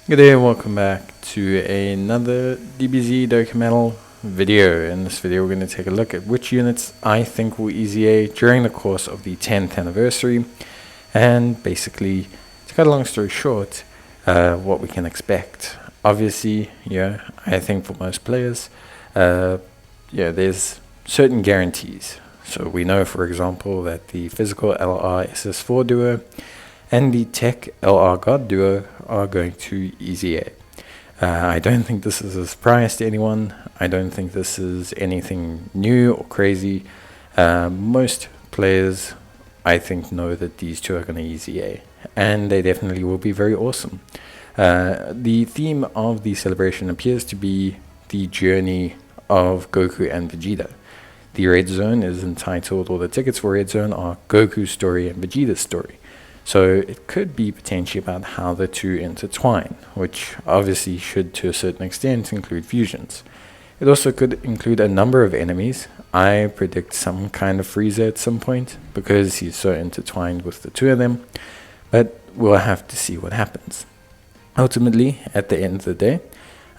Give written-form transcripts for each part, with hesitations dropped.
Good day and welcome back to another DBZ Dokkan video. In this video we're going to take a look at which units I think will EZA during the course of the 10th anniversary, and basically, to cut a long story short, what we can expect. Obviously, I think for most players, there's certain guarantees. So we know, for example, that the physical LR SS4 duo and the tech LR God duo are going to EZA. I don't think this is a surprise to anyone. I don't think this is anything new or crazy. Most players, I think, know that these two are going to EZA, and they definitely will be very awesome. The theme of the celebration appears to be the journey of Goku and Vegeta. The Red Zone is entitled, or the tickets for Red Zone are Goku's story and Vegeta's story. So it could be potentially about how the two intertwine, which obviously should to a certain extent include fusions. It also could include a number of enemies. I predict some kind of Frieza at some point because he's so intertwined with the two of them, but we'll have to see what happens. Ultimately, at the end of the day,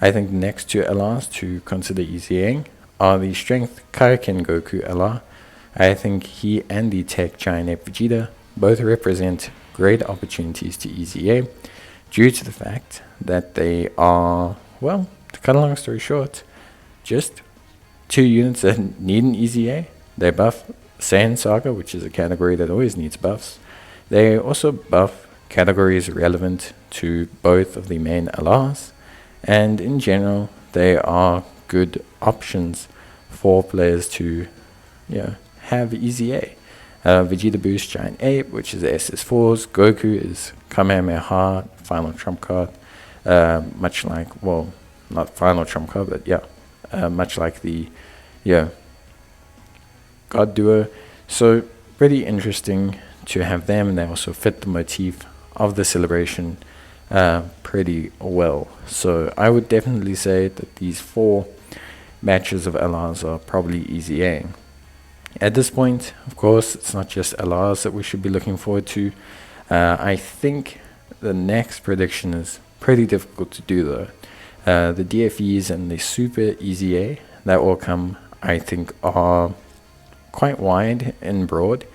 I think the next two LRs to consider EZAing are the Strength Kaioken Goku LR. I think he and the Tech Giant Ape Vegeta both represent great opportunities to EZA due to the fact that they are, well, to cut a long story short, just two units that need an EZA. They buff Saiyan Saga, which is a category that always needs buffs. They also buff categories relevant to both of the main LRs, and in general, they are good options for players to have EZA. Vegeta boosts Giant Ape, which is SS4s. Goku is Kamehameha, final trump card. Much like, well, not final trump card, but much like the God duo. So pretty interesting to have them, and they also fit the motif of the celebration pretty well. So I would definitely say that these four matches of LRs are probably EZAing. At this point, of course, it's not just LRs that we should be looking forward to. I think the next prediction is pretty difficult to do, though. The DFEs and the Super EZA that will come, I think, are quite wide and broad.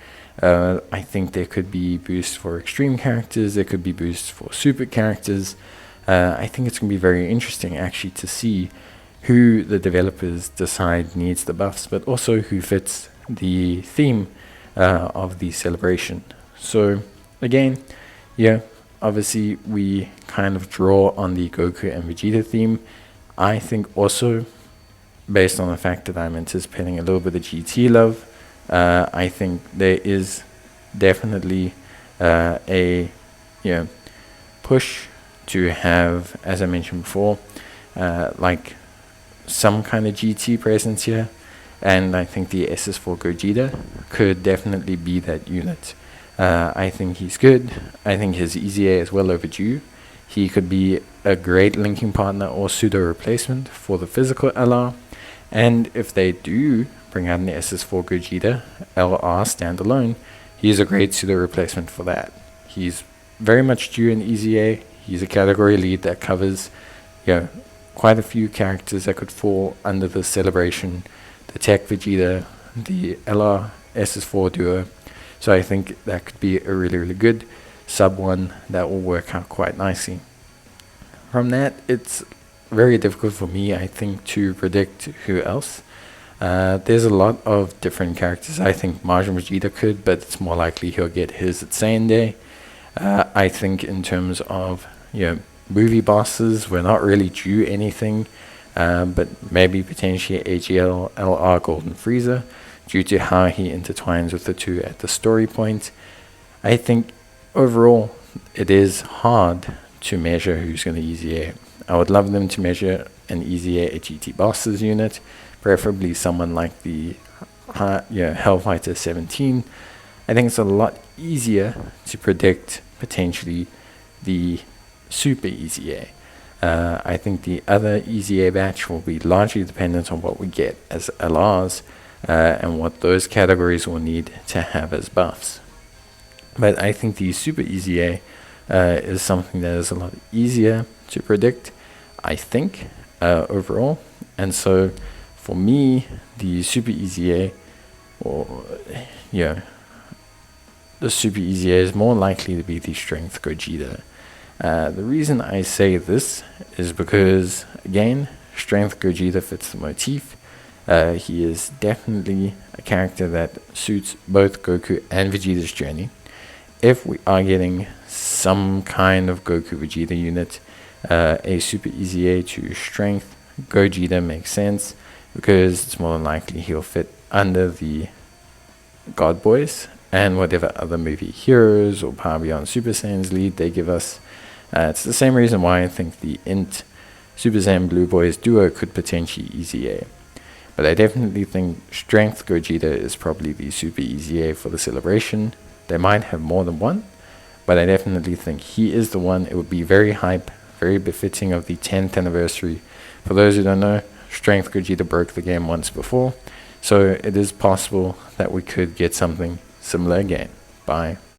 I think there could be boosts for extreme characters. There could be boosts for super characters. I think it's going to be very interesting, actually, to see who the developers decide needs the buffs, but also who fits the theme of the celebration. So again, obviously we kind of draw on the Goku and Vegeta theme. I think also, based on the fact that I'm anticipating a little bit of GT love, I think there is definitely a push to have, as I mentioned before, like some kind of GT presence here. And I think the SS4 Gogeta could definitely be that unit. I think he's good. I think his EZA is well overdue. He could be a great linking partner or pseudo replacement for the physical LR. And if they do bring out an SS4 Gogeta LR standalone, he's a great pseudo replacement for that. He's very much due in EZA. He's a category lead that covers quite a few characters that could fall under the celebration. The Tech Vegeta, the LR SS4 duo. So I think that could be a really, really good sub one that will work out quite nicely. From that, it's very difficult for me, I think, to predict who else. There's a lot of different characters. I think Majin Vegeta could, but it's more likely he'll get his at Saiyan Day. I think in terms of movie bosses, we're not really due anything. But maybe potentially AGL LR Golden Frieza due to how he intertwines with the two at the story point. I think overall it is hard to measure who's going to EZA. I would love them to measure an EZA a GT Bosses unit, preferably someone like the Hellfighter 17. I think it's a lot easier to predict potentially the Super EZA. I think the other EZA batch will be largely dependent on what we get as LRs and what those categories will need to have as buffs. But I think the Super EZA is something that is a lot easier to predict, I think, overall. And so for me, the Super EZA, or yeah, the Super EZA is more likely to be the Strength Gogeta. The reason I say this is because, again, Strength Gogeta fits the motif. He is definitely a character that suits both Goku and Vegeta's journey. If we are getting some kind of Goku Vegeta unit, a Super EZA to Strength Gogeta makes sense, because it's more than likely he'll fit under the God Boys and whatever other movie heroes or Power Beyond Super Saiyan's lead they give us. It's the same reason why I think the Int Super Saiyan Blue Boys duo could potentially EZA. But I definitely think Strength Gogeta is probably the Super EZA for the celebration. They might have more than one, but I definitely think he is the one. It would be very hype, very befitting of the 10th anniversary. For those who don't know, Strength Gogeta broke the game once before, so it is possible that we could get something similar again. Bye.